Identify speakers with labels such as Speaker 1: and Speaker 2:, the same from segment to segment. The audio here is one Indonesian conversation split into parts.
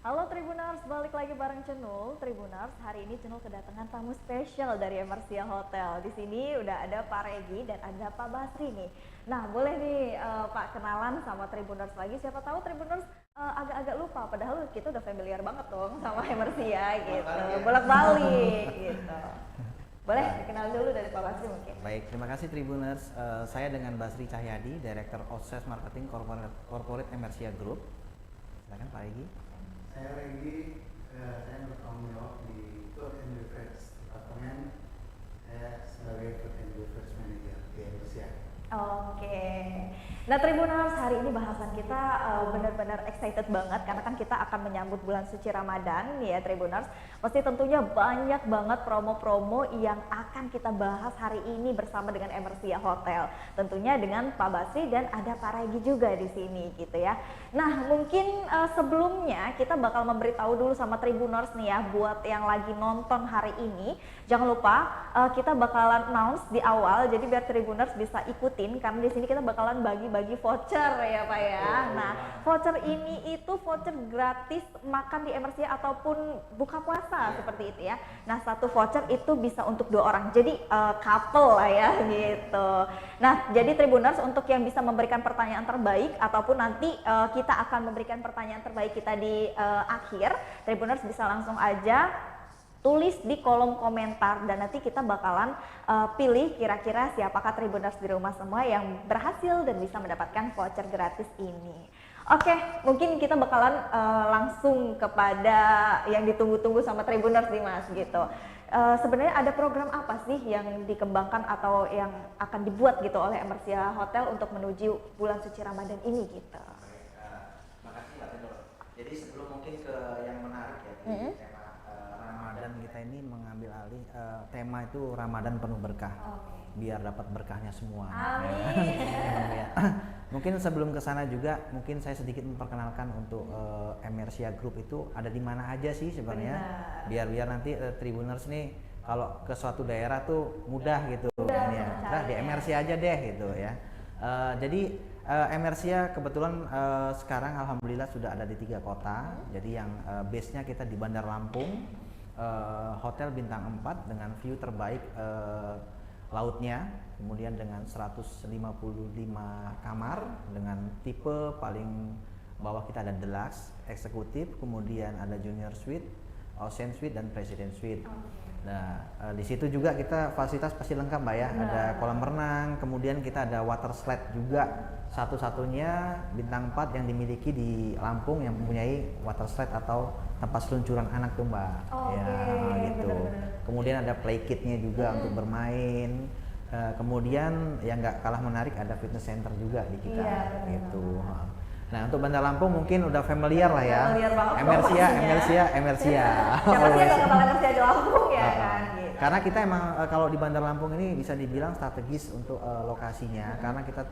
Speaker 1: Halo Tribuners, balik lagi bareng Cenul. Tribuners, hari ini Cenul kedatangan tamu spesial dari Emersia Hotel. Di sini udah ada Pak Regi dan ada Pak Basri nih. Nah, boleh nih Pak kenalan sama Tribuners lagi. Siapa tahu Tribuners agak-agak lupa, padahal kita udah familiar banget dong sama Emersia gitu. Bolak-balik gitu. Boleh dikenal dulu dari Pak Basri mungkin.
Speaker 2: Baik, terima kasih Tribuners. Saya dengan Basri Cahyadi, Director of Sales Marketing Corporate Emersia Group. Silakan Pak Regi.
Speaker 3: Saya Regi, saya bertanggung jawab di Food and Beverage Departemen. Saya sebagai Food and Beverage Manager di Emersia.
Speaker 1: Oke. Nah Tribuners, hari ini bahasan kita benar-benar excited banget karena kan kita akan menyambut bulan suci Ramadan nih ya Tribuners. Pasti tentunya banyak banget promo-promo yang akan kita bahas hari ini bersama dengan Emersia Hotel. Tentunya dengan Pak Basri dan ada Pak Regi juga di sini gitu ya. Nah mungkin sebelumnya kita bakal memberitahu dulu sama Tribuners nih ya buat yang lagi nonton hari ini. Jangan lupa kita bakalan announce di awal jadi biar Tribuners bisa ikutin karena di sini kita bakalan bagi voucher ya Pak ya. Nah voucher ini itu voucher gratis makan di Emersia ataupun buka puasa seperti itu ya. Nah satu voucher itu bisa untuk 2 orang, jadi couple lah ya gitu. Nah jadi Tribuners untuk yang bisa memberikan pertanyaan terbaik ataupun nanti kita akan memberikan pertanyaan terbaik kita di akhir, Tribuners bisa langsung aja tulis di kolom komentar dan nanti kita bakalan pilih kira-kira siapakah Tribuners di rumah semua yang berhasil dan bisa mendapatkan voucher gratis ini. Oke, mungkin kita bakalan langsung kepada yang ditunggu-tunggu sama Tribuners nih Mas gitu. Sebenarnya ada program apa sih yang dikembangkan atau yang akan dibuat gitu oleh Emersia Hotel untuk menuju bulan suci Ramadan ini gitu?
Speaker 2: Makasih Mbak Tenur. Jadi sebelum mungkin ke yang menarik ya, tema Ramadan kita ini mengambil alih tema itu Ramadan penuh berkah. Biar dapat berkahnya semua.
Speaker 1: Amin.
Speaker 2: Ya. Mungkin sebelum ke sana juga mungkin saya sedikit memperkenalkan untuk Emersia Group itu ada di mana aja sih sebenarnya. Biar nanti Tribuners nih kalau ke suatu daerah tuh mudah gitu ya. Nah, di Emersia aja deh gitu ya. Jadi Emersia kebetulan sekarang alhamdulillah sudah ada di 3 kota. Jadi yang base-nya kita di Bandar Lampung, hotel bintang 4 dengan view terbaik lautnya, kemudian dengan 155 kamar dengan tipe paling bawah kita ada deluxe, eksekutif, kemudian ada junior suite, ocean suite dan president suite. Nah, di situ juga kita fasilitas pasti lengkap Mbak ya. Ada kolam renang, kemudian kita ada water slide juga. Satu-satunya bintang 4 yang dimiliki di Lampung yang mempunyai water slide atau tempat seluncuran anak tuh Mbak. Gitu. Kemudian ada play kit-nya juga untuk bermain. Kemudian yang nggak kalah menarik ada fitness center juga di kita gitu. Nah untuk Bandar Lampung mungkin udah familiar lah ya. Emersia.
Speaker 1: Siapa sih yang gak kenal Emersia di Lampung ya kan? Gitu.
Speaker 2: Karena kita emang kalau di Bandar Lampung ini bisa dibilang strategis untuk lokasinya, karena kita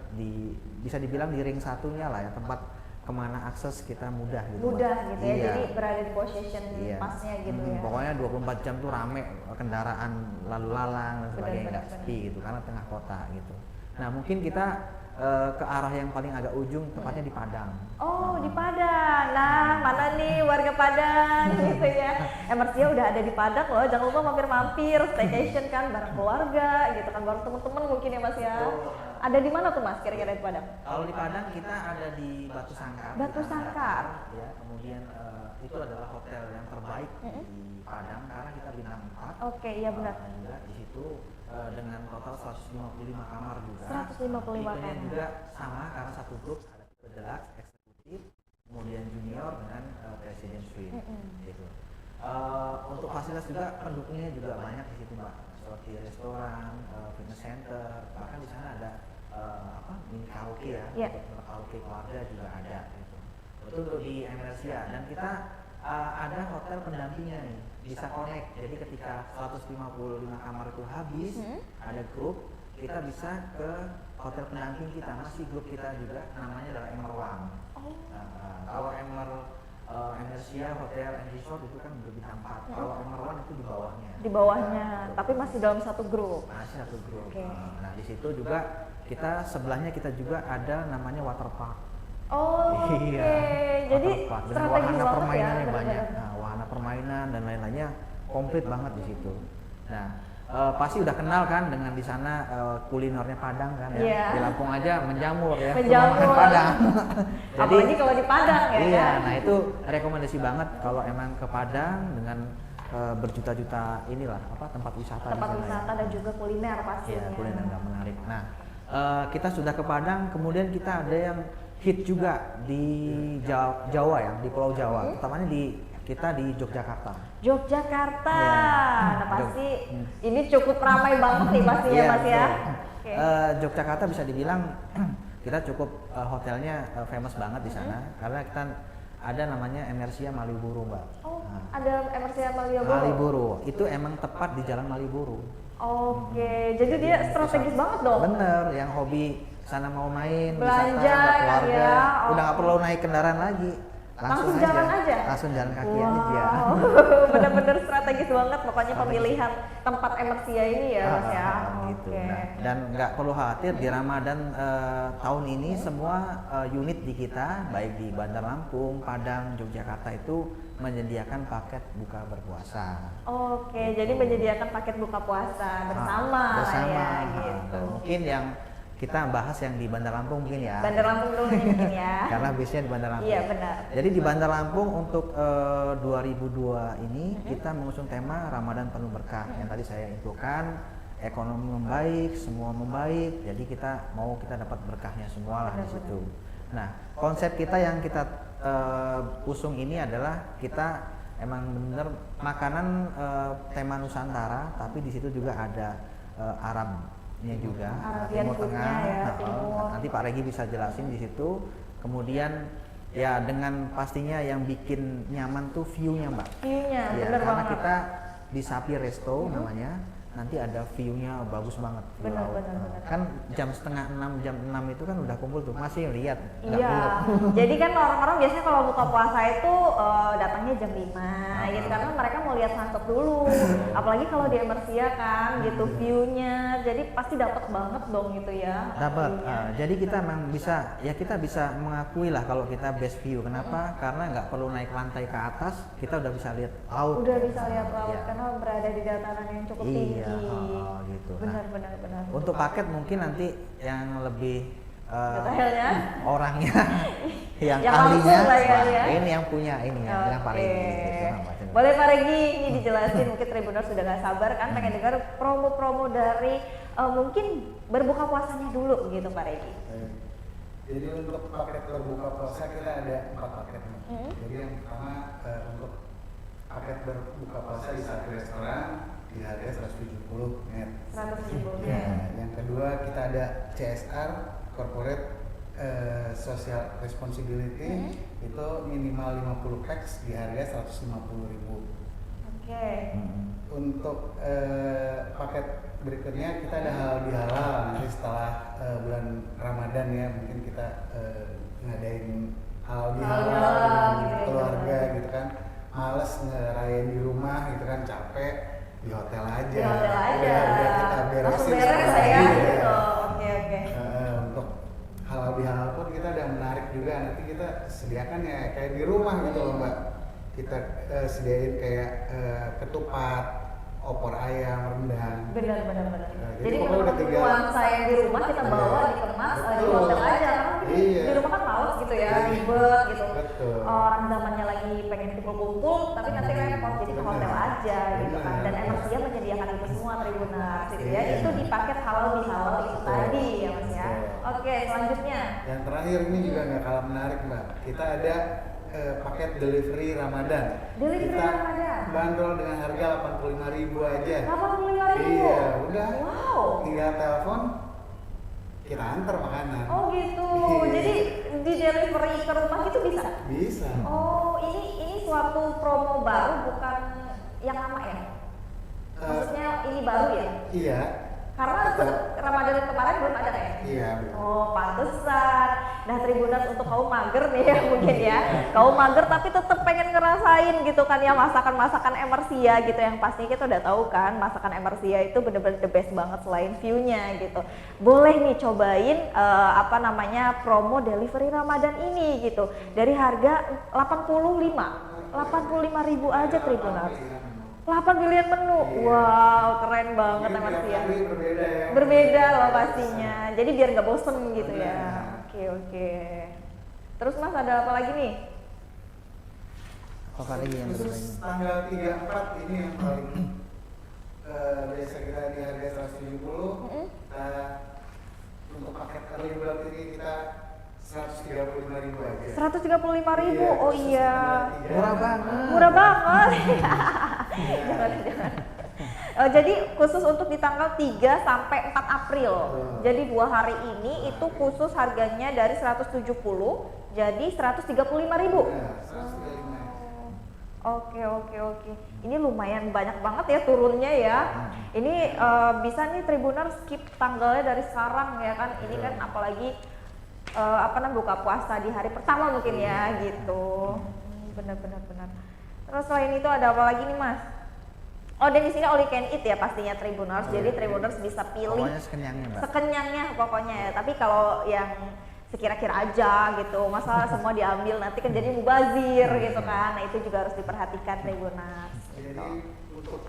Speaker 2: bisa dibilang di ring satunya lah ya, tempat kemana akses kita mudah gitu.
Speaker 1: Mudah gitu ya, jadi berada di position pasnya gitu ya.
Speaker 2: Pokoknya 24 jam tuh rame kendaraan lalu lalang dan sebagainya, nggak sepi gitu karena tengah kota gitu. Nah mungkin kita ke arah yang paling agak ujung, tepatnya di Padang.
Speaker 1: Oh di Padang, nah mana nih warga Padang gitu ya. Emersia udah ada di Padang loh, jangan lupa mampir-mampir, staycation kan bareng keluarga gitu kan, bareng temen-temen mungkin ya Mas ya. Ada di mana tuh Mas kira-kira di Padang?
Speaker 2: Kalau di Padang kita ada di Batu Sangkar.
Speaker 1: Batu Sangkar.
Speaker 2: Ya, kemudian itu adalah hotel yang terbaik di Padang karena kita bintang 4.
Speaker 1: Oke, iya benar.
Speaker 2: Juga di situ dengan total 155 kamar juga.
Speaker 1: 155 kamar.
Speaker 2: Juga sama karena satu grup ada tipe deluxe, eksekutif, kemudian junior dengan president suite. Gitu. Untuk fasilitas juga pendukungnya juga banyak di situ Mbak, seperti restoran, fitness center, bahkan di sana ada mini karaoke ya, untuk karaoke keluarga juga ada. Gitu. Itu untuk di Emersia dan kita ada hotel pendampingnya nih, bisa connect. Jadi ketika 155 kamar itu habis, ada grup, kita bisa ke hotel pendamping kita, masih grup kita juga, namanya adalah Emerwang. Kalau Emersia Hotel and Resort itu kan berbintang 4, kalau Emerwang itu di bawahnya.
Speaker 1: Di bawahnya, tapi masih dalam satu grup.
Speaker 2: Masih satu grup. Nah di situ juga kita sebelahnya kita juga ada namanya water park.
Speaker 1: Oke, jadi
Speaker 2: waterpark. Dan
Speaker 1: strategi
Speaker 2: wahana
Speaker 1: banget ya.
Speaker 2: permainannya banyak.
Speaker 1: benar-benar.
Speaker 2: Nah, wahana permainan dan lain-lainnya komplit banget di situ. Nah, pasti udah kenal kan dengan di sana kulinernya Padang kan ya.
Speaker 1: Iya.
Speaker 2: Di Lampung aja menjamur ya.
Speaker 1: Menjamur.
Speaker 2: rumah makan Padang.
Speaker 1: Apalagi kalau di Padang ya
Speaker 2: Iya,
Speaker 1: kan?
Speaker 2: nah itu rekomendasi banget kalau emang ke Padang dengan berjuta-juta inilah apa tempat wisata
Speaker 1: Tempat
Speaker 2: di sana
Speaker 1: wisata
Speaker 2: ya.
Speaker 1: dan juga kuliner
Speaker 2: Iya,
Speaker 1: pastinya.
Speaker 2: kuliner nggak menarik. Nah, kita sudah ke Padang, kemudian kita ada yang hit juga di Jawa ya, di Pulau Jawa, utamanya kita di Yogyakarta.
Speaker 1: Yogyakarta.
Speaker 2: Iya.
Speaker 1: Nah, pasti ini cukup ramai banget nih pastinya
Speaker 2: Iya,
Speaker 1: Mas ya.
Speaker 2: betul.
Speaker 1: Oke.
Speaker 2: Yogyakarta bisa dibilang kita cukup hotelnya famous banget di sana karena kita ada namanya Emersia Malioboro, Mbak.
Speaker 1: Oh,
Speaker 2: Nah,
Speaker 1: ada Emersia Malioboro.
Speaker 2: Malioboro itu emang tepat di Jalan Malioboro.
Speaker 1: Oke, jadi dia strategis banget dong.
Speaker 2: Bener, yang hobi sana mau main,
Speaker 1: Belanja
Speaker 2: wisata,
Speaker 1: kan
Speaker 2: keluarga,
Speaker 1: ya.
Speaker 2: udah nggak perlu naik kendaraan lagi,
Speaker 1: Langsung jalan aja?
Speaker 2: langsung jalan kaki
Speaker 1: Wow,
Speaker 2: aja.
Speaker 1: bener-bener strategis banget pokoknya pemilihan tempat Emersia ini ya Mas ya.
Speaker 2: Gitu.
Speaker 1: Oke.
Speaker 2: Nah, dan nggak perlu khawatir di Ramadan tahun ini semua unit di kita baik di Bandar Lampung, Padang, Yogyakarta itu menyediakan paket buka berpuasa.
Speaker 1: Oke, jadi menyediakan paket buka puasa bersama,
Speaker 2: bersama.
Speaker 1: ya
Speaker 2: Nah,
Speaker 1: gitu.
Speaker 2: mungkin yang kita bahas yang di Bandar Lampung mungkin ya.
Speaker 1: Bandar Lampung dulu nih mungkin ya.
Speaker 2: Karena bisnya di Bandar Lampung.
Speaker 1: Iya benar.
Speaker 2: Jadi di Bandar Lampung untuk 2002 ini kita mengusung tema Ramadan penuh berkah yang tadi saya infokan, ekonomi membaik, semua membaik. Jadi kita dapat berkahnya semua lah di situ. Nah, konsep kita yang kita usung ini adalah kita emang bener makanan tema Nusantara, tapi di situ juga ada Arabnya juga,
Speaker 1: Arabian
Speaker 2: Timur
Speaker 1: foodnya
Speaker 2: Tengah.
Speaker 1: ya,
Speaker 2: Nah,
Speaker 1: Timur.
Speaker 2: nanti Pak Regi bisa jelasin di situ. Kemudian ya dengan pastinya yang bikin nyaman tuh view-nya, Mbak.
Speaker 1: View-nya,
Speaker 2: Ya,
Speaker 1: bener
Speaker 2: karena
Speaker 1: banget.
Speaker 2: kita di Sapi Resto namanya, nanti ada view-nya bagus banget. view
Speaker 1: Bener,
Speaker 2: laut.
Speaker 1: bener,
Speaker 2: Nah,
Speaker 1: bener.
Speaker 2: kan jam setengah 6, jam 6 itu kan udah kumpul tuh, masih lihat. nggak
Speaker 1: Iya,
Speaker 2: belum.
Speaker 1: jadi kan orang-orang biasanya kalau buka puasa itu datangnya jam 5 gitu karena mereka mau lihat sunset dulu. Apalagi kalau di Emersia kan gitu view-nya, jadi pasti dapat banget dong gitu ya.
Speaker 2: Dapat.
Speaker 1: view-nya.
Speaker 2: Jadi kita memang bisa, ya kita bisa mengakui lah kalau kita best view. Kenapa? Karena nggak perlu naik lantai ke atas, kita udah bisa lihat laut.
Speaker 1: Udah bisa lihat laut
Speaker 2: Iya.
Speaker 1: karena berada di dataran yang cukup tinggi.
Speaker 2: Iya, gitu.
Speaker 1: Benar,
Speaker 2: Nah,
Speaker 1: benar, benar.
Speaker 2: untuk paket mungkin nanti yang lebih
Speaker 1: detailnya
Speaker 2: orangnya yang
Speaker 1: Yang
Speaker 2: ahlinya,
Speaker 1: langsung lah ya,
Speaker 2: wah,
Speaker 1: ya.
Speaker 2: ini yang punya ini ya, bilang Pak Regi. gitu, sama macam.
Speaker 1: Boleh Pak Regi ini dijelasin, mungkin Tribuners sudah nggak sabar kan pengen dengar promo-promo dari mungkin berbuka puasanya dulu gitu Pak Regi.
Speaker 3: Jadi untuk paket berbuka puasa kita ada 4 paket nih. Jadi yang pertama untuk paket berbuka puasa di satu restoran di harga 170 net.
Speaker 1: 170
Speaker 3: Ya,
Speaker 1: net.
Speaker 3: yang kedua kita ada CSR Corporate Social Responsibility itu minimal 50 packs di harga 150.000.
Speaker 1: Oke.
Speaker 3: Untuk paket berikutnya kita ada halal bihalal nanti setelah bulan Ramadan ya, mungkin kita ngadain halal bihalal
Speaker 1: Halal
Speaker 3: dengan
Speaker 1: gitu ya,
Speaker 3: keluarga
Speaker 1: bener.
Speaker 3: gitu kan, males ngerayain di rumah gitu kan, capek di hotel aja.
Speaker 1: Di hotel aja.
Speaker 3: Udah kita beresin
Speaker 1: Langsung beres
Speaker 3: sekarang.
Speaker 1: ya
Speaker 3: Iya.
Speaker 1: gitu. Oke, oke.
Speaker 3: Untuk halal bihalal pun kita ada menarik juga, nanti kita sediakan ya kayak di rumah gitu loh Mbak. Kita sediain kayak ketupat, opor ayam, rendang.
Speaker 1: Benar, benar, benar.
Speaker 3: Jadi
Speaker 1: Jadi
Speaker 3: pokoknya udah
Speaker 1: menu-menu
Speaker 3: tinggal-
Speaker 1: nuansa yang di rumah kita bawa dikemas di
Speaker 3: Betul.
Speaker 1: hotel aja karena mungkin
Speaker 3: Iya.
Speaker 1: di rumah kan males gitu ya,
Speaker 3: Iya.
Speaker 1: ribet gitu.
Speaker 3: Betul.
Speaker 1: Orang zamannya lagi pengen kumpul-kumpul tapi nanti repot jadi ke hotel
Speaker 3: Benar.
Speaker 1: aja gitu kan. Dan
Speaker 3: Benar.
Speaker 1: Emersia menyediakan itu semua Tribuners gitu ya.
Speaker 3: Iya.
Speaker 1: Itu di paket halal bihalal itu
Speaker 3: Betul.
Speaker 1: tadi ya Mas ya.
Speaker 3: Betul.
Speaker 1: Oke, selanjutnya.
Speaker 3: Yang terakhir ini juga nggak kalah menarik Mbak. Kita ada paket delivery Ramadan.
Speaker 1: Delivery
Speaker 3: kita
Speaker 1: Ramadan.
Speaker 3: bandrol dengan harga 85.000 aja.
Speaker 1: 85.000.
Speaker 3: Iya, udah.
Speaker 1: Wow.
Speaker 3: Tinggal telepon, kita antar makanan.
Speaker 1: Oh gitu.
Speaker 3: Iya.
Speaker 1: Jadi di delivery ke rumah itu bisa.
Speaker 3: Bisa.
Speaker 1: Oh, ini suatu promo baru bukan yang lama ya? Maksudnya ini baru ya?
Speaker 3: Iya.
Speaker 1: Karena Ramadan kemarin belum ada ya?
Speaker 3: Iya, betul.
Speaker 1: Oh, pantesan. Nah, Tribuners untuk kaum mager nih ya mungkin ya. Kaum mager tapi tetap pengen ngerasain gitu kan ya masakan-masakan Emersia gitu, yang pastinya kita udah tahu kan masakan Emersia itu bener-bener the best banget selain view-nya gitu. Boleh nih cobain apa namanya promo delivery Ramadan ini gitu. Dari harga 85.000 aja Tribuners. 8 pilihan menu, wow keren banget Emersia.
Speaker 3: Berbeda ya.
Speaker 1: Berbeda loh pastinya, jadi biar nggak bosen gitu ya. Oke. Terus Mas ada apa lagi nih?
Speaker 2: Apa lagi yang
Speaker 3: Khusus
Speaker 2: berbeda?
Speaker 3: tanggal 34 ini yang paling biasa kita di harga 170. Untuk paket early bird ini kita 135.000 aja.
Speaker 1: 135.000,
Speaker 3: Iya,
Speaker 1: oh
Speaker 3: khusus
Speaker 1: iya.
Speaker 3: tanggal 3.
Speaker 2: Murah banget.
Speaker 1: Murah banget.
Speaker 3: Iya.
Speaker 1: Jangan. Jadi khusus untuk di tanggal 3 sampai 4 April. Jadi 2 hari ini itu khusus harganya dari 170 jadi 135.000.
Speaker 3: Iya, 135.
Speaker 1: Oke. Ini lumayan banyak banget ya turunnya ya. Ini bisa nih Tribuners skip tanggalnya dari sekarang ya kan. Ini kan apalagi buka puasa di hari pertama mungkin ya gitu. Benar. Terus selain itu ada apa lagi nih Mas? Oh, dan di sini all you can eat ya pastinya Tribuners. Jadi Tribuners bisa pilih
Speaker 2: Pokoknya sekenyangnya, Mbak.
Speaker 1: sekenyangnya pokoknya ya. Tapi kalau yang sekira-kira aja gitu, masalah semua diambil nanti kan jadi mubazir gitu kan. Nah itu juga harus diperhatikan Tribuners.
Speaker 3: Jadi untuk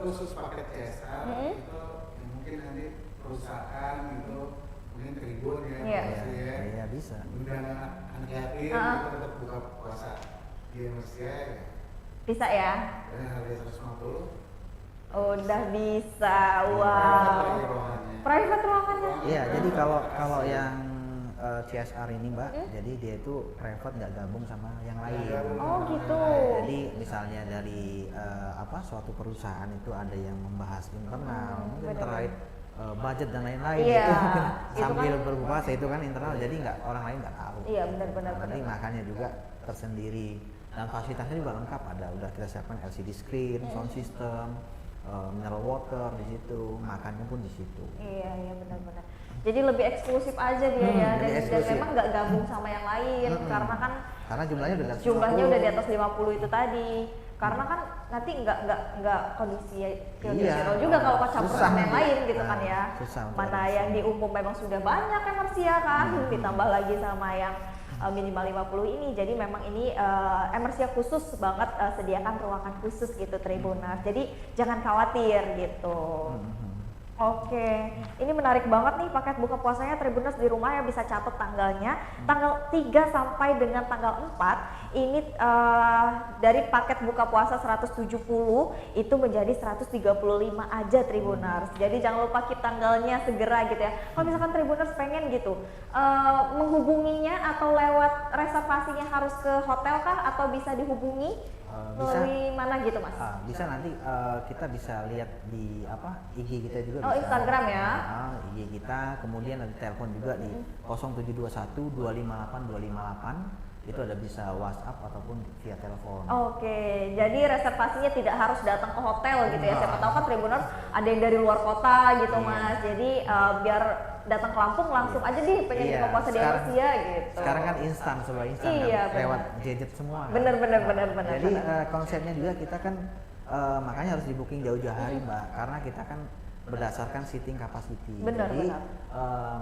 Speaker 3: khusus paket CSR itu ya mungkin nanti perusahaan itu mungkin Tribun ya,
Speaker 1: Iya.
Speaker 3: pasti ya.
Speaker 2: Iya, bisa.
Speaker 3: Undang anak yatim itu tetap buka puasa di Indonesia ya.
Speaker 1: Bisa ya?
Speaker 3: Dengan harga 150.
Speaker 1: Udah bisa,
Speaker 3: Private
Speaker 1: wow.
Speaker 3: ruangannya.
Speaker 1: Private ruangannya?
Speaker 2: Iya, jadi kalau yang CSR ini Mbak, jadi dia itu private nggak gabung sama yang lain.
Speaker 1: Oh gitu.
Speaker 2: Jadi misalnya dari suatu perusahaan itu ada yang membahas internal, mungkin
Speaker 1: benar.
Speaker 2: terkait budget dan lain-lain
Speaker 1: Iya,
Speaker 2: itu mungkin
Speaker 1: itu
Speaker 2: sambil
Speaker 1: kan-
Speaker 2: berpuasa itu kan internal, jadi nggak orang lain nggak tahu.
Speaker 1: Iya, benar.
Speaker 2: Nanti makannya juga tersendiri dan fasilitasnya juga lengkap, udah kita siapkan LCD screen, sound system, mineral water di situ, makannya pun di situ.
Speaker 1: Iya benar. Jadi lebih eksklusif aja dia ya,
Speaker 2: lebih
Speaker 1: dan
Speaker 2: eksklusif.
Speaker 1: memang nggak gabung sama yang lain
Speaker 2: Karena jumlahnya udah di atas
Speaker 1: jumlahnya
Speaker 2: 50.
Speaker 1: udah di atas 50 itu tadi. Karena kan nanti nggak kondisional
Speaker 2: Iya.
Speaker 1: juga kalau campur
Speaker 2: Susah
Speaker 1: sama yang
Speaker 2: nanti.
Speaker 1: lain gitu
Speaker 2: Nah,
Speaker 1: kan ya.
Speaker 2: susah untuk
Speaker 1: Mana
Speaker 2: adopsi.
Speaker 1: yang di umum memang sudah banyak Emersia kan, ditambah lagi sama yang minimal 50 ini. Jadi memang ini Emersia khusus banget sediakan ruangan khusus gitu Tribuners. Jadi jangan khawatir gitu. Oke, ini menarik banget nih paket buka puasanya Tribuners di rumah ya, bisa catat tanggalnya. Tanggal 3 sampai dengan tanggal 4 ini dari paket buka puasa 170 itu menjadi 135 aja Tribuners. Jadi jangan lupa keep tanggalnya segera gitu ya. Kalau misalkan Tribuners pengen gitu menghubunginya atau lewat reservasinya harus ke hotel kah atau bisa dihubungi melalui mana gitu Mas?
Speaker 2: Bisa nanti kita bisa lihat di IG kita juga.
Speaker 1: Oh,
Speaker 2: bisa.
Speaker 1: Instagram ya?
Speaker 2: IG kita, kemudian ada telepon juga di 0721 258 258. Itu ada bisa WhatsApp ataupun via telepon.
Speaker 1: Oke, jadi reservasinya tidak harus datang ke hotel gitu ya. Siapa tahu kan Tribuners ada yang dari luar kota gitu Mas. Jadi biar datang ke Lampung langsung aja deh pengen buka puasa di Emersia gitu.
Speaker 2: Sekarang kan instan, serba instan
Speaker 1: Iya,
Speaker 2: kan, lewat gadget semua. Kan?
Speaker 1: Bener.
Speaker 2: Jadi konsepnya juga kita kan makanya harus di booking jauh-jauh hari Mbak, karena kita kan berdasarkan seating capacity.
Speaker 1: Benar.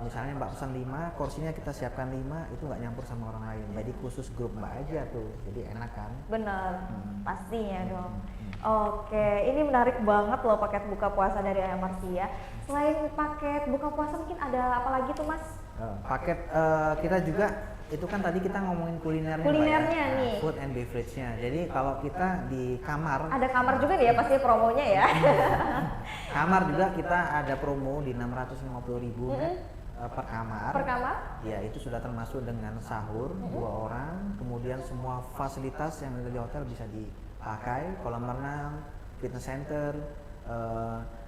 Speaker 2: Misalnya Mbak pesan 5, kursinya kita siapkan 5, itu nggak nyampur sama orang lain. Jadi khusus grup Mbak aja tuh, jadi enak kan?
Speaker 1: Bener, pastinya dong. Oke, ini menarik banget loh paket buka puasa dari Emersia. Selain paket buka puasa mungkin ada apa lagi tuh Mas?
Speaker 2: Paket kita juga itu kan tadi kita ngomongin kulinernya, Mbak,
Speaker 1: Kulinernya
Speaker 2: ya?
Speaker 1: nih.
Speaker 2: Food and beverage-nya. Jadi kalau kita di kamar,
Speaker 1: Ada kamar juga nih ya pasti promonya ya.
Speaker 2: kamar juga kita ada promo di 650.000 per kamar.
Speaker 1: Per kamar?
Speaker 2: Ya, itu sudah termasuk dengan sahur 2 orang, kemudian semua fasilitas yang ada di hotel bisa dipakai, kolam renang, fitness center,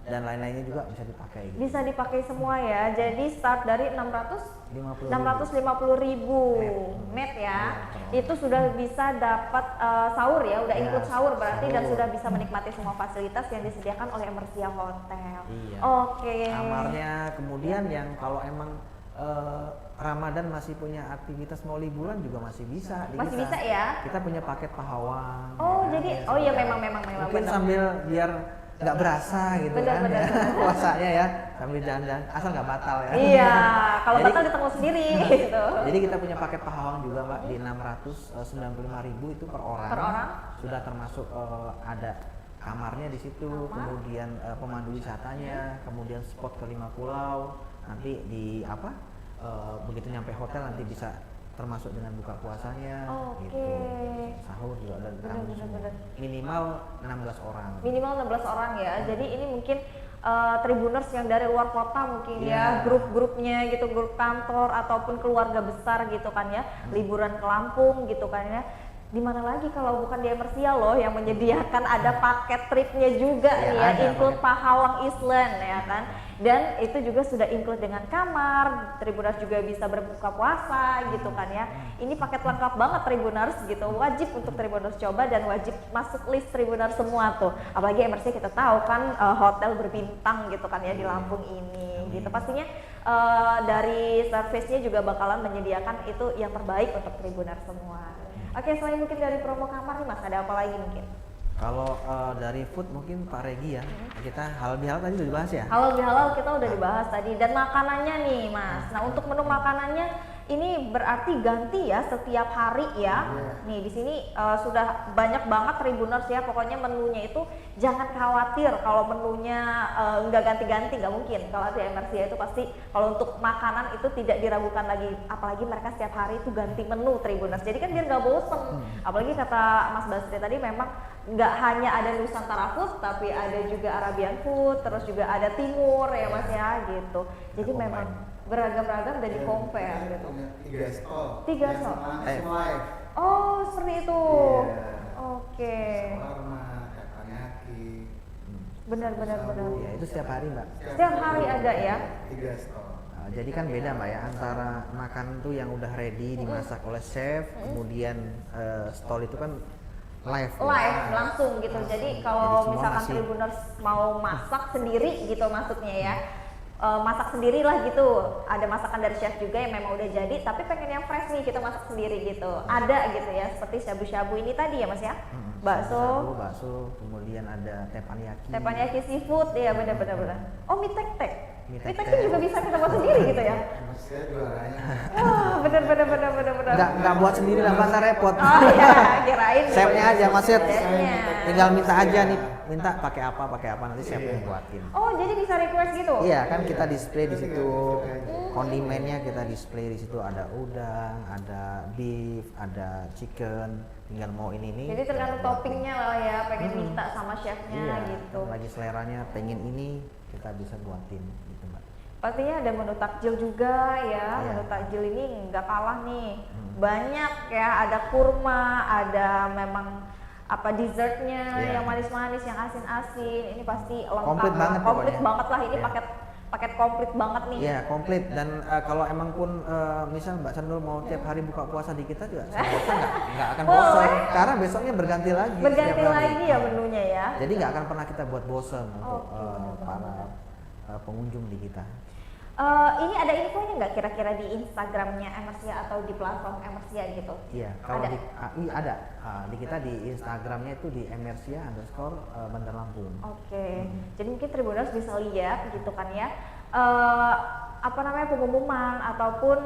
Speaker 2: dan lain-lainnya juga bisa dipakai. Gitu.
Speaker 1: Bisa dipakai semua ya. Jadi start dari 650.000 net ya.
Speaker 2: Iya,
Speaker 1: itu sudah bisa dapat sahur ya, udah
Speaker 2: Ya,
Speaker 1: include sahur berarti dan
Speaker 2: sahur.
Speaker 1: sudah bisa menikmati semua fasilitas yang disediakan oleh Emersia Hotel.
Speaker 2: Iya.
Speaker 1: Oke.
Speaker 2: Kamarnya, kemudian yang kalau emang Ramadan masih punya aktivitas mau liburan juga masih bisa. di
Speaker 1: Masih
Speaker 2: kita.
Speaker 1: bisa ya?
Speaker 2: Kita punya paket Pahawang.
Speaker 1: Oh,
Speaker 2: ya kan?
Speaker 1: jadi
Speaker 2: Ya,
Speaker 1: oh iya
Speaker 2: sambil-
Speaker 1: memang
Speaker 2: Mungkin
Speaker 1: benar.
Speaker 2: sambil biar nggak berasa gitu
Speaker 1: Benar,
Speaker 2: kan
Speaker 1: benar,
Speaker 2: ya.
Speaker 1: benar.
Speaker 2: Puasanya ya sambil jalan-jalan asal nggak batal ya.
Speaker 1: Iya, kalau
Speaker 2: Jadi-
Speaker 1: batal ditanggung sendiri gitu.
Speaker 2: Jadi kita punya paket Pahawang juga Mbak di 695.000 itu per orang.
Speaker 1: Per orang?
Speaker 2: Sudah termasuk ada kamarnya di situ, kemudian pemandu wisatanya, kemudian spot ke 5 pulau. Nanti di begitu nyampe hotel nanti bisa termasuk dengan buka puasanya
Speaker 1: Oke.
Speaker 2: gitu. Sahur juga ada
Speaker 1: Benar,
Speaker 2: ditanggung
Speaker 1: benar,
Speaker 2: semua.
Speaker 1: benar.
Speaker 2: Minimal 16 orang.
Speaker 1: Minimal 16 orang ya. Jadi ini mungkin Tribuners yang dari luar kota mungkin ya,
Speaker 2: Iya.
Speaker 1: grup-grupnya gitu, grup kantor ataupun keluarga besar gitu kan ya, liburan ke Lampung gitu kan ya. Di mana lagi kalau bukan di Emersia loh yang menyediakan ada paket tripnya juga
Speaker 2: Ya,
Speaker 1: nih ya,
Speaker 2: ada
Speaker 1: include
Speaker 2: paket.
Speaker 1: Pahawang Island ya kan. Dan itu juga sudah include dengan kamar, Tribuners juga bisa berbuka puasa gitu kan ya. Ini paket lengkap banget Tribuners gitu, wajib untuk Tribuners coba dan wajib masuk list Tribuners semua tuh. Apalagi Emersia kita tahu kan hotel berbintang gitu kan ya di Lampung ini gitu. Pastinya dari service-nya juga bakalan menyediakan itu yang terbaik untuk Tribuners semua. Oke, selain mungkin dari promo kamar nih Mas, ada apa lagi mungkin?
Speaker 2: Kalau dari food mungkin Pak Regi ya, kita halal bihalal tadi udah dibahas ya.
Speaker 1: Halal bihalal kita udah dibahas tadi, dan makanannya nih Mas. Nah, untuk menu makanannya ini berarti ganti ya setiap hari ya. Nih di sini sudah banyak banget Tribuners ya. Pokoknya menunya itu jangan khawatir kalau menunya nggak ganti-ganti, nggak mungkin. Kalau di Emersia itu pasti kalau untuk makanan itu tidak diragukan lagi. Apalagi mereka setiap hari itu ganti menu Tribuners. Jadi kan biar nggak bosen. Apalagi kata Mas Basri tadi memang nggak hanya ada Nusantara food, tapi ada juga Arabian food, terus juga ada Timur ya Mas ya gitu. Jadi
Speaker 2: Combine.
Speaker 1: memang beragam-ragam dan di compare gitu.
Speaker 3: Punya 3 stall.
Speaker 1: Tiga
Speaker 3: Yang
Speaker 1: stall.
Speaker 3: langsung live.
Speaker 1: Oh seperti itu.
Speaker 3: Iya.
Speaker 1: Oke.
Speaker 3: Shawarma, teppanyaki.
Speaker 1: Benar-benar benar.
Speaker 2: Ya itu setiap hari Mbak.
Speaker 1: Setiap hari ada ya?
Speaker 3: 3 stall.
Speaker 2: Jadi kan beda Mbak ya antara makanan tuh yang udah ready dimasak oleh chef, kemudian stall itu kan live. ya.
Speaker 1: Live langsung gitu. Jadi
Speaker 2: Jadi
Speaker 1: kalau
Speaker 2: semua
Speaker 1: misalkan
Speaker 2: masih-
Speaker 1: Tribuners mau masak sendiri gitu maksudnya ya. Masak sendirilah gitu, ada masakan dari chef juga yang memang udah jadi, tapi pengen yang fresh nih kita masak sendiri gitu, ada gitu ya, seperti shabu-shabu ini tadi ya Mas ya,
Speaker 2: Shabu-shabu,
Speaker 1: bakso,
Speaker 2: bakso, kemudian ada teppanyaki.
Speaker 1: teppanyaki seafood, ya benar-benar. Oh mie tek-tek,
Speaker 2: Mie
Speaker 1: mie
Speaker 2: tek-tek.
Speaker 1: tek-tek juga bisa kita buat sendiri gitu ya?
Speaker 3: Maksudnya juaranya.
Speaker 1: Wah benar-benar.
Speaker 2: Nggak buat sendiri lah, masa repot.
Speaker 1: Oh iya, kirain.
Speaker 2: Chefnya aja Mas Chef.
Speaker 1: Chefnya.
Speaker 2: Tinggal minta aja nih, minta pakai apa nanti chefnya yang buatin.
Speaker 1: Oh jadi bisa request gitu?
Speaker 2: Iya kan kita display di situ kondimennya, kita display di situ ada udang, ada beef, ada chicken, tinggal mau ini.
Speaker 1: Jadi tergantung
Speaker 2: kita buatin.
Speaker 1: toppingnya lah ya, pengen minta sama chefnya
Speaker 2: Iya,
Speaker 1: gitu.
Speaker 2: lagi seleranya pengen ini kita bisa buatin gitu Mbak.
Speaker 1: Pastinya ada menu takjil juga ya.
Speaker 2: Iya.
Speaker 1: Menu takjil ini nggak kalah nih. Banyak ya, ada kurma, ada memang apa dessertnya
Speaker 2: Iya.
Speaker 1: yang manis-manis, yang asin-asin. Ini pasti lengkap.
Speaker 2: Komplit
Speaker 1: lah.
Speaker 2: banget
Speaker 1: Komplit
Speaker 2: pokoknya.
Speaker 1: banget lah ini
Speaker 2: Iya.
Speaker 1: paket komplit banget nih.
Speaker 2: Iya komplit, dan kalau emang pun misal Mbak Sandul mau tiap hari buka puasa di kita juga saya rasa nggak akan
Speaker 1: Boleh.
Speaker 2: bosan karena besoknya berganti lagi.
Speaker 1: Berganti
Speaker 2: setiap hari.
Speaker 1: lagi ya menunya ya.
Speaker 2: Jadi nggak akan pernah kita buat bosan untuk
Speaker 1: Oke, benar
Speaker 2: para pengunjung di kita.
Speaker 1: Ini ada infonya nggak kira-kira di Instagramnya Emersia atau di platform Emersia gitu?
Speaker 2: Iya, kalau
Speaker 1: Ada?
Speaker 2: iya ada. Di kita di Instagramnya itu di emersia_Bandar Lampung.
Speaker 1: Oke, jadi mungkin Tribuners bisa lihat gitu kan ya, apa namanya pengumuman ataupun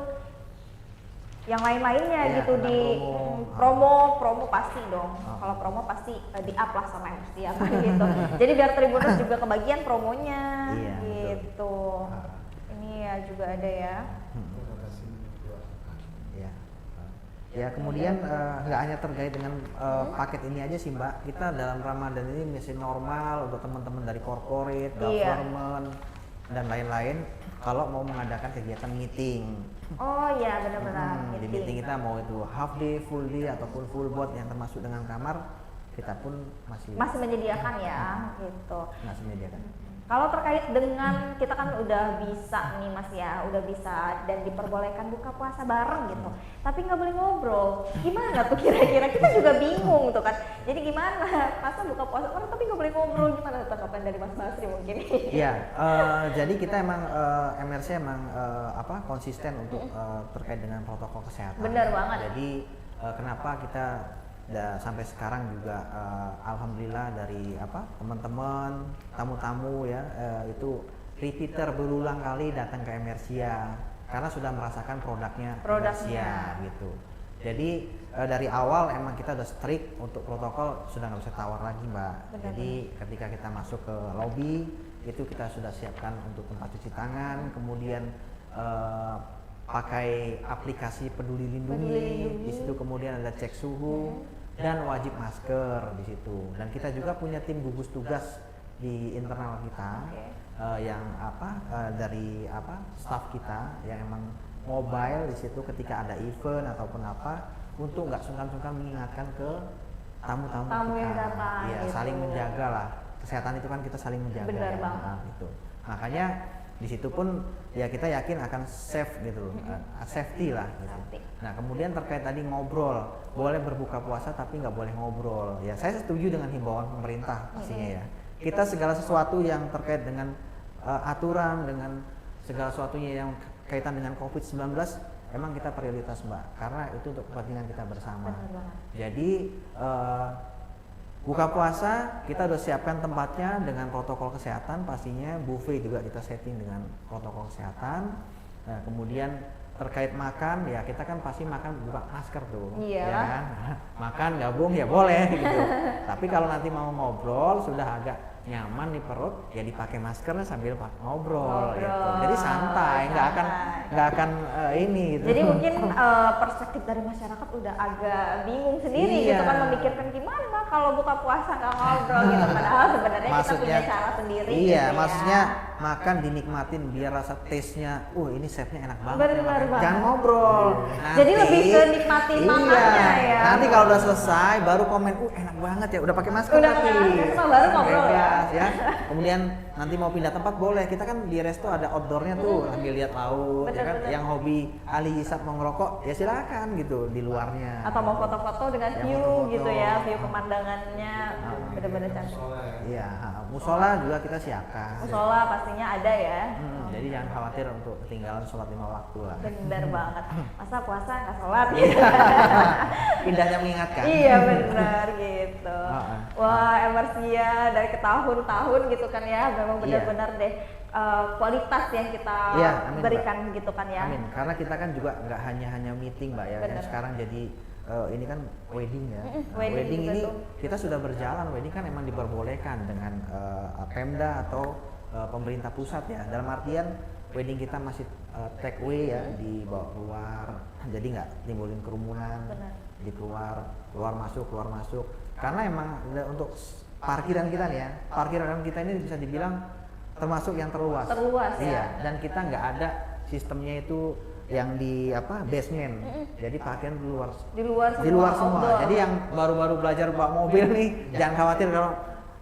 Speaker 1: yang lain-lainnya
Speaker 2: Iya,
Speaker 1: gitu
Speaker 2: tentang
Speaker 1: di promo pasti dong.
Speaker 2: Oh.
Speaker 1: Kalau promo pasti di up lah sama MC apa gitu. Jadi biar Tribuners juga kebagian promonya
Speaker 2: Iya,
Speaker 1: gitu.
Speaker 2: Ah.
Speaker 1: Ini ya juga ada ya.
Speaker 2: Ya. Ya kemudian nggak hanya terkait dengan paket ini aja sih Mbak. Kita dalam Ramadan ini masih normal untuk teman-teman dari corporate,
Speaker 1: Iya.
Speaker 2: government dan lain-lain. Kalau mau mengadakan kegiatan meeting,
Speaker 1: Oh iya benar-benar.
Speaker 2: di meeting kita mau itu half day, full day ataupun full board yang termasuk dengan kamar, kita pun masih
Speaker 1: Masih menyediakan ya gitu.
Speaker 2: menyediakan.
Speaker 1: Kalau terkait dengan kita kan udah bisa nih Mas ya, udah bisa dan diperbolehkan buka puasa bareng gitu. Tapi nggak boleh ngobrol. Gimana tuh kira-kira? Kita juga bingung tuh kan. Jadi gimana? Masa buka puasa bareng tapi nggak boleh ngobrol? Gimana tanggapan dari Mas Basri mungkin?
Speaker 2: Iya, jadi kita emang MRC emang konsisten untuk terkait dengan protokol kesehatan.
Speaker 1: Benar banget.
Speaker 2: Jadi kenapa kita sampai sekarang juga alhamdulillah dari teman-teman, tamu-tamu ya itu repeater berulang kali datang ke Emersia karena sudah merasakan produknya Emersia gitu. Jadi dari awal emang kita udah strict untuk protokol, sudah nggak bisa tawar lagi Mbak.
Speaker 1: Benar,
Speaker 2: Jadi ketika kita masuk ke lobby itu kita sudah siapkan untuk tempat cuci tangan, kemudian pakai aplikasi Peduli Lindungi. Di situ kemudian ada cek suhu dan wajib masker di situ. Dan kita juga punya tim gugus tugas di internal kita yang dari staff kita yang emang mobile di situ ketika ada event ataupun untuk nggak sungkan-sungkan mengingatkan ke tamu-tamu
Speaker 1: Tamu
Speaker 2: kita.
Speaker 1: yang datang,
Speaker 2: Iya,
Speaker 1: gitu.
Speaker 2: saling menjaga lah. Kesehatan itu kan kita saling menjaga.
Speaker 1: Benar
Speaker 2: ya,
Speaker 1: banget.
Speaker 2: gitu. Makanya di situ pun ya kita yakin akan safe gitu loh, safety lah gitu.
Speaker 1: Safety.
Speaker 2: Nah kemudian terkait tadi ngobrol, boleh berbuka puasa tapi nggak boleh ngobrol. Ya saya setuju dengan himbauan pemerintah pastinya ya. Kita segala sesuatu yang terkait dengan aturan, dengan segala sesuatunya yang kaitan dengan COVID-19 emang kita prioritas Mbak, karena itu untuk kepentingan kita bersama. Jadi buka puasa kita udah siapkan tempatnya dengan protokol kesehatan, pastinya buffet juga kita setting dengan protokol kesehatan. Nah, kemudian terkait makan ya kita kan pasti makan buka masker tuh,
Speaker 1: Iya.
Speaker 2: ya kan? Makan gabung ya boleh gitu. Tapi kalau nanti mau ngobrol sudah agak nyaman di perut ya dipakai maskernya sambil ngobrol gitu. Jadi santai, nggak akan ini gitu.
Speaker 1: Jadi mungkin perspektif dari masyarakat udah agak bingung sendiri
Speaker 2: Iya.
Speaker 1: gitu kan, memikirkan gimana kalau buka puasa nggak ngobrol gitu, padahal sebenarnya kita punya cara sendiri.
Speaker 2: Iya,
Speaker 1: gitu ya.
Speaker 2: maksudnya makan dinikmatin biar rasa taste-nya, ini chefnya enak banget.
Speaker 1: Bener
Speaker 2: ya,
Speaker 1: banget.
Speaker 2: jangan ngobrol.
Speaker 1: Jadi lebih ke nikmatin makannya ya.
Speaker 2: Nanti kalau udah selesai baru komen, enak banget ya, udah pakai masker
Speaker 1: Udah
Speaker 2: tapi.
Speaker 1: pakai masker sama baru ngobrol ya.
Speaker 2: Bebas, ya. Kemudian nanti mau pindah tempat boleh. Kita kan di resto ada outdoornya tuh, sambil lihat laut. Ya kan?
Speaker 1: Bener.
Speaker 2: Yang hobi ahli hisap mau ngerokok, ya silakan gitu di luarnya.
Speaker 1: Atau mau foto-foto dengan
Speaker 2: Ya,
Speaker 1: view
Speaker 2: foto-foto.
Speaker 1: gitu ya, view pemandangannya bener-bener cantik.
Speaker 2: Iya, musola juga kita siapkan.
Speaker 1: Musola pastinya ada ya.
Speaker 2: Jadi jangan khawatir untuk ketinggalan sholat 5 waktu lah.
Speaker 1: Bener banget. Masa puasa nggak sholat gitu.
Speaker 2: Pindahnya mengingatkan.
Speaker 1: Iya benar gitu.
Speaker 2: Heeh.
Speaker 1: Wah, Emersia dari ke tahun-tahun gitu kan ya, memang
Speaker 2: Iya.
Speaker 1: benar-benar deh kualitas yang kita
Speaker 2: Iya, amin,
Speaker 1: berikan gitu kan ya.
Speaker 2: Amin. Karena kita kan juga nggak hanya meeting Mbak ya. Yang
Speaker 1: Bener.
Speaker 2: sekarang jadi ini kan wedding ya. Nah,
Speaker 1: wedding juga
Speaker 2: ini
Speaker 1: tuh.
Speaker 2: kita sudah berjalan. Wedding kan emang diperbolehkan dengan Pemda atau pemerintah pusat ya. Dalam artian wedding kita masih take away ya, dibawa keluar. Jadi nggak timbulin kerumunan.
Speaker 1: Benar.
Speaker 2: Jadi keluar masuk. Karena emang untuk parkiran kita nih ya, parkiran kita ini bisa dibilang termasuk yang terluas.
Speaker 1: Terluas ya.
Speaker 2: Iya, dan kita nggak ada sistemnya itu yang di basement. Jadi parkiran
Speaker 1: Di luar
Speaker 2: semua.
Speaker 1: outdoor.
Speaker 2: Jadi yang baru-baru belajar bawa mobil nih, jangan khawatir kalau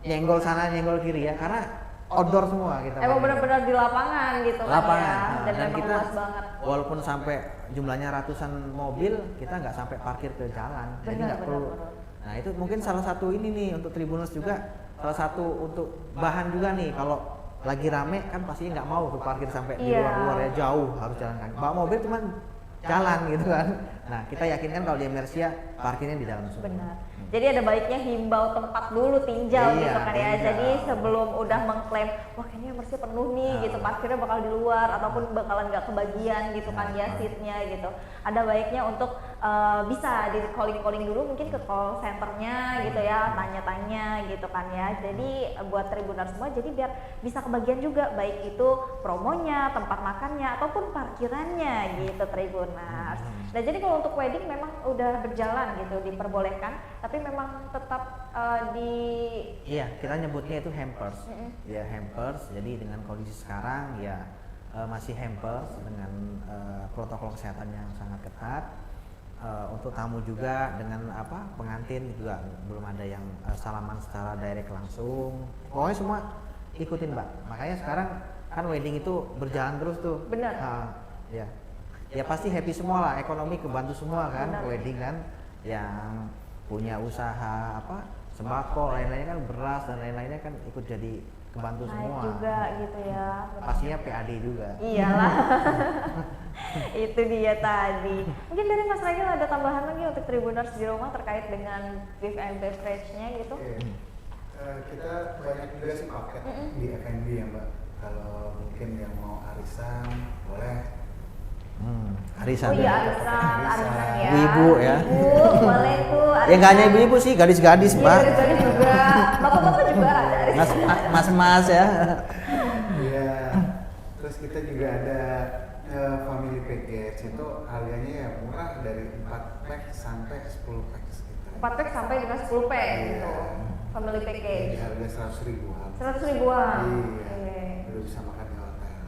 Speaker 2: nyenggol sana nyenggol kiri ya, karena outdoor semua kita.
Speaker 1: Emang
Speaker 2: pakai.
Speaker 1: benar-benar di lapangan gitu
Speaker 2: Lapangan.
Speaker 1: kan ya.
Speaker 2: Nah,
Speaker 1: Dan,
Speaker 2: dan
Speaker 1: memang
Speaker 2: kita
Speaker 1: luas banget.
Speaker 2: walaupun sampai jumlahnya ratusan mobil, kita nggak sampai parkir ke jalan. Jadi
Speaker 1: Benar,
Speaker 2: nggak perlu.
Speaker 1: benar.
Speaker 2: Nah itu mungkin salah satu ini nih untuk Tribuners juga, salah satu untuk bahan juga nih kalau lagi rame kan pastinya nggak mau ke parkir sampai di
Speaker 1: Iya.
Speaker 2: luar ya, jauh harus jalan kaki. Bawa mobil cuman jalan gitu kan. Nah kita yakinkan kalau di Emersia parkirnya di dalam semua.
Speaker 1: Benar. Jadi ada baiknya himbau tempat dulu, tinjau
Speaker 2: Iya,
Speaker 1: gitu kan ya.
Speaker 2: tinjau.
Speaker 1: Jadi sebelum udah mengklaim, wah kayaknya Mercy penuh nih gitu, parkirnya bakal di luar ataupun bakalan nggak kebagian gitu kan ya seatnya gitu. Ada baiknya untuk bisa di calling dulu mungkin ke call centernya gitu ya, tanya-tanya gitu kan ya. Jadi buat Tribuners semua, jadi biar bisa kebagian juga, baik itu promonya, tempat makannya ataupun parkirannya gitu Tribuners. Nah jadi kalau untuk wedding memang udah berjalan gitu, diperbolehkan, tapi memang tetap
Speaker 2: Iya, kita nyebutnya itu hampers. Ya hampers. Jadi dengan kondisi sekarang ya masih hampers dengan protokol kesehatan yang sangat ketat. Untuk tamu juga dengan pengantin juga belum ada yang salaman secara direct langsung. Pokoknya semua ikutin Mbak. Makanya sekarang kan wedding itu berjalan terus tuh.
Speaker 1: Benar.
Speaker 2: Ya. Ya pasti happy semua lah, ekonomi kebantu semua kan,
Speaker 1: Benar.
Speaker 2: wedding kan, yang punya usaha apa sembako lain-lainnya kan, beras dan lain-lainnya kan ikut jadi kebantu
Speaker 1: Naik
Speaker 2: semua.
Speaker 1: juga gitu ya.
Speaker 2: Pastinya PAD juga.
Speaker 1: Iyalah. Itu dia tadi. Mungkin dari Mas Ragil ada tambahan lagi untuk Tribuners di rumah terkait dengan beef and beverage-nya gitu.
Speaker 3: Oke. Kita banyak juga sih paket di F&B ya Mbak. Kalau mungkin yang mau arisan boleh.
Speaker 2: Arisan.
Speaker 1: Oh iya, arisan ya.
Speaker 2: Ibu ya.
Speaker 1: Ibu, boleh tuh.
Speaker 2: Ya nggak hanya ibu-ibu sih, gadis-gadis
Speaker 1: Iya,
Speaker 2: Mbak.
Speaker 1: dari juga. Bapak-bapak juga ada arisan.
Speaker 2: Mas ya.
Speaker 3: Iya. Terus kita juga ada family package, itu harganya ya murah dari 4 pack sampai 10 pack sekitar.
Speaker 1: 4 pack sampai dengan 10 pack
Speaker 3: Iya.
Speaker 1: gitu. Family package.
Speaker 3: Di harga 100 ribuan.
Speaker 1: 100 ribuan.
Speaker 3: Iya. Udah bisa makan di hotel.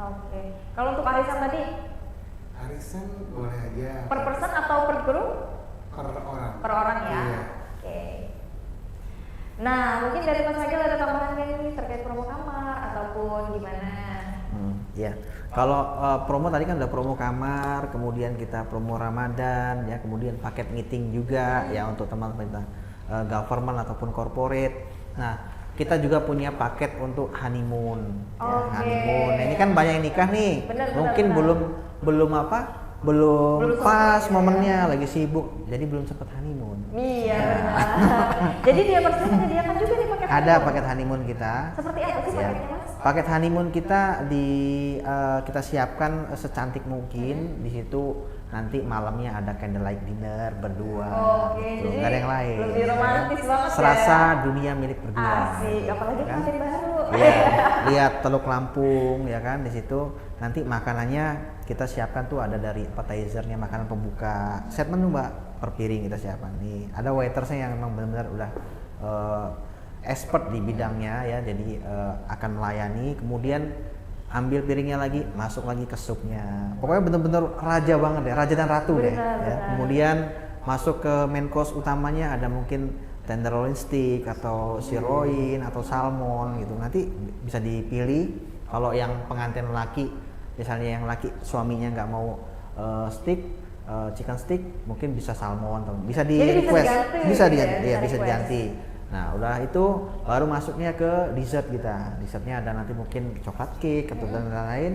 Speaker 1: Oke. Kalau untuk arisan tadi
Speaker 3: Arisan boleh aja.
Speaker 1: per person atau per grup?
Speaker 3: Per orang.
Speaker 1: Per orang ya.
Speaker 3: Iya.
Speaker 1: Oke. Nah, mungkin dari Mas Ragil ada tambahan nih terkait promo kamar ataupun gimana?
Speaker 2: Ya, kalau promo tadi kan udah promo kamar, kemudian kita promo Ramadan, ya, kemudian paket meeting juga, ya untuk teman-teman government ataupun corporate. Nah, kita juga punya paket untuk honeymoon, ya,
Speaker 1: Oke.
Speaker 2: honeymoon. Nah, ini kan banyak yang nikah nih,
Speaker 1: Benar,
Speaker 2: mungkin
Speaker 1: benar.
Speaker 2: belum
Speaker 1: Belum
Speaker 2: pas
Speaker 1: sempat,
Speaker 2: momennya, lagi sibuk, jadi belum sempat honeymoon.
Speaker 1: Iya, benar. Jadi dia pasti menyediakan juga nih paket.
Speaker 2: Ada
Speaker 1: honeymoon.
Speaker 2: paket honeymoon kita.
Speaker 1: Seperti apa sih
Speaker 2: Ya.
Speaker 1: paketnya, Mas?
Speaker 2: Paket honeymoon kita kita siapkan secantik mungkin. Di situ nanti malamnya ada candlelight dinner berdua.
Speaker 1: Oke,
Speaker 2: gitu.
Speaker 1: jadi
Speaker 2: Nggak ada yang lain.
Speaker 1: lebih romantis banget ya.
Speaker 2: Serasa dunia milik berdua.
Speaker 1: Asik, apalagi
Speaker 2: kan?
Speaker 1: pengantin baru.
Speaker 2: Iya, lihat Teluk Lampung ya kan di situ. Nanti makanannya kita siapkan tuh ada dari appetizernya, makanan pembuka, set menu Mbak, per piring kita siapkan nih. Ada waitersnya yang memang benar-benar udah expert di bidangnya ya, jadi akan melayani. Kemudian ambil piringnya lagi, masuk lagi ke supnya. Pokoknya bener-bener raja banget ya, raja dan ratu deh.
Speaker 1: Benar,
Speaker 2: Ya.
Speaker 1: benar.
Speaker 2: Kemudian masuk ke main course utamanya ada mungkin tenderloin steak atau sirloin atau salmon gitu. Nanti bisa dipilih. Kalau yang pengantin laki, misalnya yang laki suaminya nggak mau steak, chicken steak, mungkin bisa salmon, atau bisa di
Speaker 1: Jadi bisa
Speaker 2: request,
Speaker 1: diganti
Speaker 2: bisa
Speaker 1: gitu ya,
Speaker 2: diganti, ya,
Speaker 1: bisa
Speaker 2: bisa
Speaker 1: request.
Speaker 2: diganti. Nah, udah itu baru masuknya ke dessert kita. Dessertnya ada nanti mungkin coklat cake atau dan lain-lain.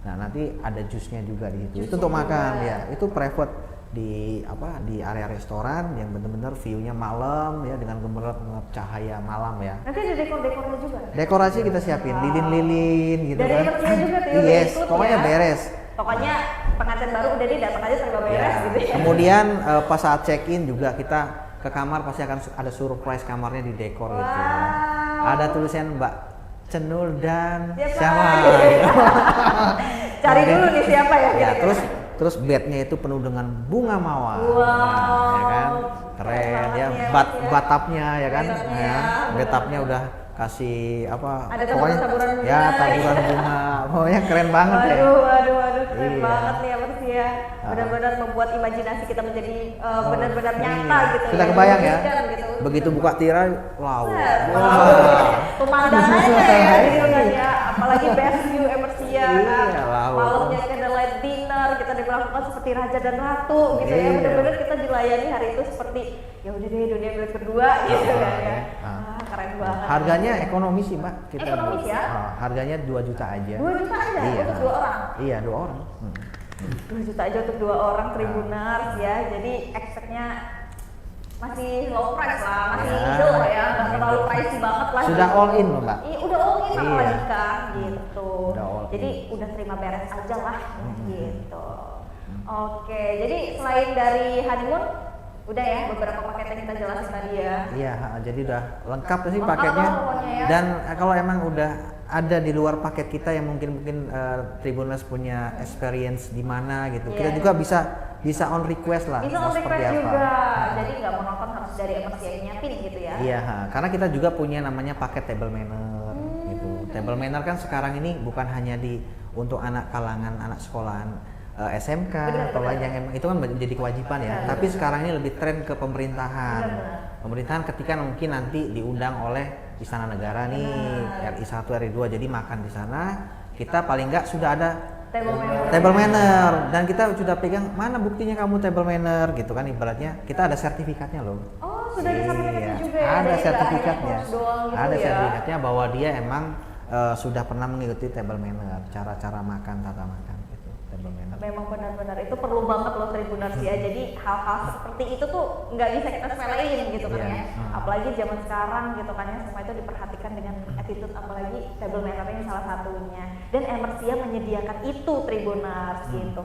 Speaker 2: Nah, nanti ada jusnya juga di situ. Itu untuk makan ya. Itu private di area restoran yang benar-benar view-nya malam ya, dengan gemerlap cahaya malam ya.
Speaker 1: Nanti ada dekor-dekornya juga.
Speaker 2: Dekorasi kita siapin lilin-lilin gitu
Speaker 1: Dari
Speaker 2: kan.
Speaker 1: MRC-nya juga tuh, udah
Speaker 2: Yes,
Speaker 1: include
Speaker 2: pokoknya
Speaker 1: ya.
Speaker 2: beres.
Speaker 1: Pokoknya pengantin baru udah deh datang aja serba beres
Speaker 2: Ya.
Speaker 1: gitu ya.
Speaker 2: Kemudian pas saat check-in juga kita ke kamar pasti akan ada surprise kamarnya di dekor gitu.
Speaker 1: Wow.
Speaker 2: Ada tulisan Mbak Cenul dan
Speaker 1: Siapa?
Speaker 2: siapa.
Speaker 1: Cari dulu nih siapa ya.
Speaker 2: Ya,
Speaker 1: kira-kira.
Speaker 2: terus bednya itu penuh dengan bunga mawar.
Speaker 1: Wow.
Speaker 2: Nah, ya kan? Keren
Speaker 1: Keren
Speaker 2: ya,
Speaker 1: banget ya,
Speaker 2: bat
Speaker 1: Mas, ya.
Speaker 2: batapnya ya kan.
Speaker 1: Batapnya,
Speaker 2: Ya,
Speaker 1: benar.
Speaker 2: batapnya udah kasih apa?
Speaker 1: Ada
Speaker 2: pokoknya
Speaker 1: taburan-taburan bunga.
Speaker 2: ya taburan bunga. Pokoknya keren banget ya.
Speaker 1: Waduh, keren
Speaker 2: Iya.
Speaker 1: banget nih ya Mas ya. Benar-benar membuat imajinasi kita menjadi benar-benar nyata
Speaker 2: Iya.
Speaker 1: gitu.
Speaker 2: Kita
Speaker 1: ya.
Speaker 2: kebayang ya.
Speaker 1: Mewujudkan gitu.
Speaker 2: Begitu buka tirai, wow.
Speaker 1: Pemandangannya ya gitu kan ya. Apalagi best view Emersia kan.
Speaker 2: Iya, laut.
Speaker 1: Malamnya candlelight dinner, kita diperlakukan seperti raja dan ratu gitu ya.
Speaker 2: Iya.
Speaker 1: Benar-benar kita dilayani hari itu seperti ya udah deh dunia milik berdua gitu kan ya. Keren banget.
Speaker 2: Harganya ekonomis sih Mbak.
Speaker 1: Ekonomis ya?
Speaker 2: Harganya 2 juta aja.
Speaker 1: 2 juta aja
Speaker 2: Iya.
Speaker 1: untuk 2 orang.
Speaker 2: Iya, 2 orang.
Speaker 1: 2 juta aja untuk 2 orang Tribuners ya. Jadi expect-nya masih low price lah, masih
Speaker 2: Ya.
Speaker 1: middle lah ya, nggak terlalu pricey banget lah.
Speaker 2: Sudah
Speaker 1: gitu.
Speaker 2: all in loh Mbak.
Speaker 1: Iya, udah all in
Speaker 2: Iya.
Speaker 1: apalagi kan gitu.
Speaker 2: Udah all
Speaker 1: Jadi
Speaker 2: in.
Speaker 1: udah terima beres aja lah gitu. Oke, jadi selain dari honeymoon, udah ya beberapa paket yang kita jelasin tadi ya.
Speaker 2: Iya, jadi udah lengkap sih
Speaker 1: Lengkap
Speaker 2: paketnya.
Speaker 1: lah pokoknya ya.
Speaker 2: Dan kalau emang udah ada di luar paket kita yang mungkin Tribuners punya experience di mana gitu, kita
Speaker 1: Iya.
Speaker 2: juga bisa on request lah.
Speaker 1: Bisa
Speaker 2: mau
Speaker 1: on
Speaker 2: seperti
Speaker 1: request
Speaker 2: apa.
Speaker 1: juga, jadi nggak monoton harus dari MRC yang nyiapin gitu ya.
Speaker 2: Iya, karena kita juga punya namanya paket table manner gitu. Table manner kan sekarang ini bukan hanya untuk anak kalangan anak sekolahan SMK
Speaker 1: Benar,
Speaker 2: atau
Speaker 1: benar.
Speaker 2: lain yang emang itu kan menjadi kewajiban ya.
Speaker 1: Benar.
Speaker 2: Tapi sekarang ini lebih tren ke pemerintahan.
Speaker 1: Benar, benar.
Speaker 2: Pemerintahan ketika mungkin nanti diundang oleh Istana Negara nih, RI 1, RI 2, jadi makan di sana kita paling nggak sudah ada table manner dan kita sudah pegang mana buktinya kamu table manner gitu kan, ibaratnya kita ada sertifikatnya loh.
Speaker 1: Oh, sudah ada sertifikatnya juga ya?
Speaker 2: Ada
Speaker 1: Jadi nggak hanya
Speaker 2: sertifikatnya,
Speaker 1: course doang gitu
Speaker 2: ada
Speaker 1: ya?
Speaker 2: sertifikatnya bahwa dia emang sudah pernah mengikuti table manner, cara-cara makan, tata makan gitu, table manner.
Speaker 1: Memang benar-benar itu perlu banget loh Tribuners ya. Jadi hal-hal seperti itu tuh nggak bisa kita sepelein gitu kan
Speaker 2: Iya.
Speaker 1: ya. Apalagi zaman sekarang gitu kan ya, semua itu diperhatikan dengan attitude, apalagi table manner ini salah satunya. Dan Emersia menyediakan itu Tribuners gitu.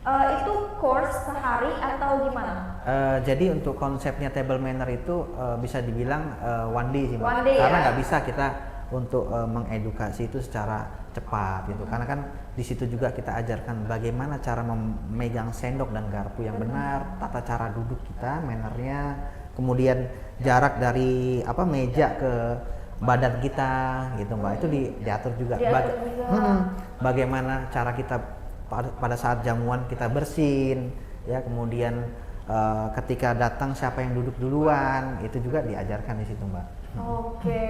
Speaker 1: Itu course sehari atau gimana?
Speaker 2: Jadi untuk konsepnya table manner itu bisa dibilang one day sih Mbak.
Speaker 1: One day
Speaker 2: karena
Speaker 1: ya?
Speaker 2: nggak bisa kita untuk mengedukasi itu secara cepat gitu, karena kan di situ juga kita ajarkan bagaimana cara memegang sendok dan garpu yang benar, tata cara duduk kita, mannernya, kemudian jarak dari meja ke badan kita gitu Mbak, itu diatur juga.
Speaker 1: Diatur juga.
Speaker 2: Bagaimana cara kita pada saat jamuan kita bersin ya, kemudian ketika datang siapa yang duduk duluan, itu juga diajarkan di situ Mbak.
Speaker 1: Oke.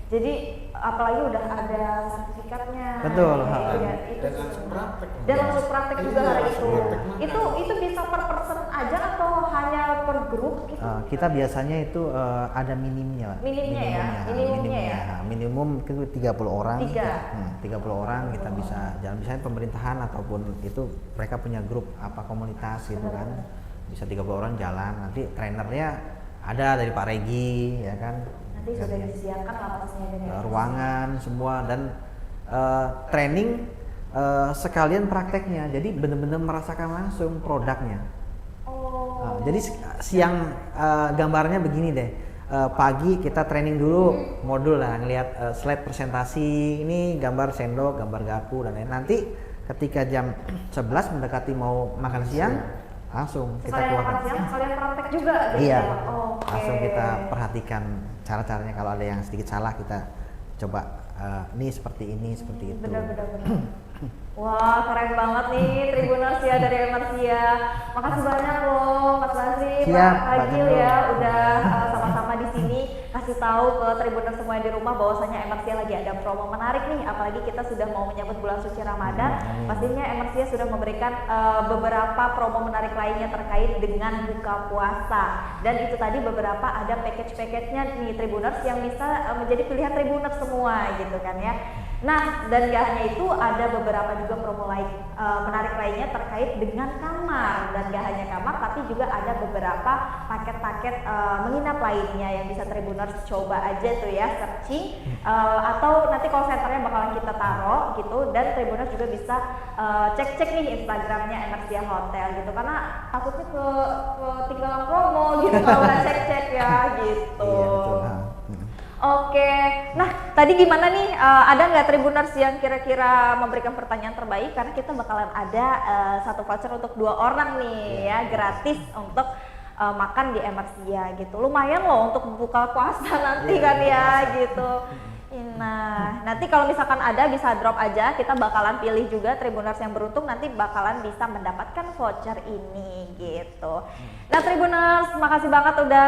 Speaker 1: Jadi apalagi udah ada sertifikatnya.
Speaker 2: Betul.
Speaker 1: Ya, itu
Speaker 3: Dan langsung praktek.
Speaker 1: Dan langsung praktek juga
Speaker 3: Iya,
Speaker 1: hari
Speaker 3: langsung
Speaker 1: itu.
Speaker 3: praktek makan.
Speaker 1: Itu bisa per person aja atau hanya per grup gitu?
Speaker 2: Kita biasanya itu ada minimnya, Pak.
Speaker 1: Minimnya ya? Minimumnya ya?
Speaker 2: Minimum itu 30 orang. 30 orang kita bisa jalan, misalnya pemerintahan ataupun itu mereka punya grup komunitas gitu kan. Bisa 30 orang jalan, nanti trainernya ada dari Pak Regi ya kan.
Speaker 1: Nanti sudah disediakan lapasnya dengan
Speaker 2: Ruangan semua dan training sekalian prakteknya, jadi benar-benar merasakan langsung produknya. Jadi siang gambarnya begini deh, pagi kita training dulu modul lah, ngelihat slide presentasi, ini gambar sendok, gambar garpu dan lain. Nanti ketika jam 11 mendekati mau makan siang, langsung kita
Speaker 1: sekalian
Speaker 2: keluarkan.
Speaker 1: makan siang, sekalian praktek juga gitu
Speaker 2: Iya,
Speaker 1: ya? Oke.
Speaker 2: langsung kita perhatikan cara-caranya, kalau ada yang sedikit salah kita coba ini seperti itu.
Speaker 1: Benar. Wah, keren banget nih Tribuners ya dari Emersia. Makasih banyak loh Mas Basri,
Speaker 2: Siap,
Speaker 1: Pak
Speaker 2: Mbak
Speaker 1: Agil
Speaker 2: Jendro.
Speaker 1: ya udah sama-sama di sini kasih tahu ke Tribuners semua yang di rumah bahwasanya Emersia lagi ada promo menarik nih. Apalagi kita sudah mau menyambut bulan suci Ramadan. Pastinya Emersia sudah memberikan beberapa promo menarik lainnya terkait dengan buka puasa. Dan itu tadi beberapa ada package-package-nya nih Tribuners yang bisa menjadi pilihan Tribuners semua gitu kan ya. Nah, dan gak hanya itu, ada beberapa juga promo lain menarik lainnya terkait dengan kamar. Dan gak hanya kamar, tapi juga ada beberapa paket-paket menginap lainnya yang bisa Tribuners coba aja tuh ya, searching atau nanti call centernya bakalan kita taruh gitu. Dan Tribuners juga bisa cek-cek nih Instagramnya Emersia Hotel gitu, karena takutnya ketinggalan promo gitu kalau nggak cek-cek ya gitu.
Speaker 2: Iya betul.
Speaker 1: Oke, nah tadi gimana nih, ada nggak Tribuners yang kira-kira memberikan pertanyaan terbaik, karena kita bakalan ada satu voucher untuk 2 orang nih ya, gratis untuk makan di Emersia gitu. Lumayan loh untuk buka puasa nanti kan ya gitu. Nah, nanti kalau misalkan ada bisa drop aja, kita bakalan pilih juga Tribuners yang beruntung nanti bakalan bisa mendapatkan voucher ini gitu. Nah Tribuners, makasih banget udah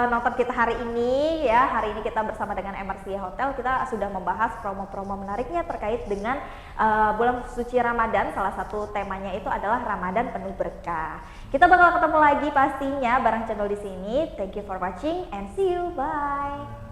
Speaker 1: nonton kita hari ini ya. Hari ini kita bersama dengan Emersia Hotel, kita sudah membahas promo-promo menariknya terkait dengan bulan suci Ramadan. Salah satu temanya itu adalah Ramadan penuh berkah. Kita bakal ketemu lagi pastinya bareng channel di sini. Thank you for watching and see you, bye.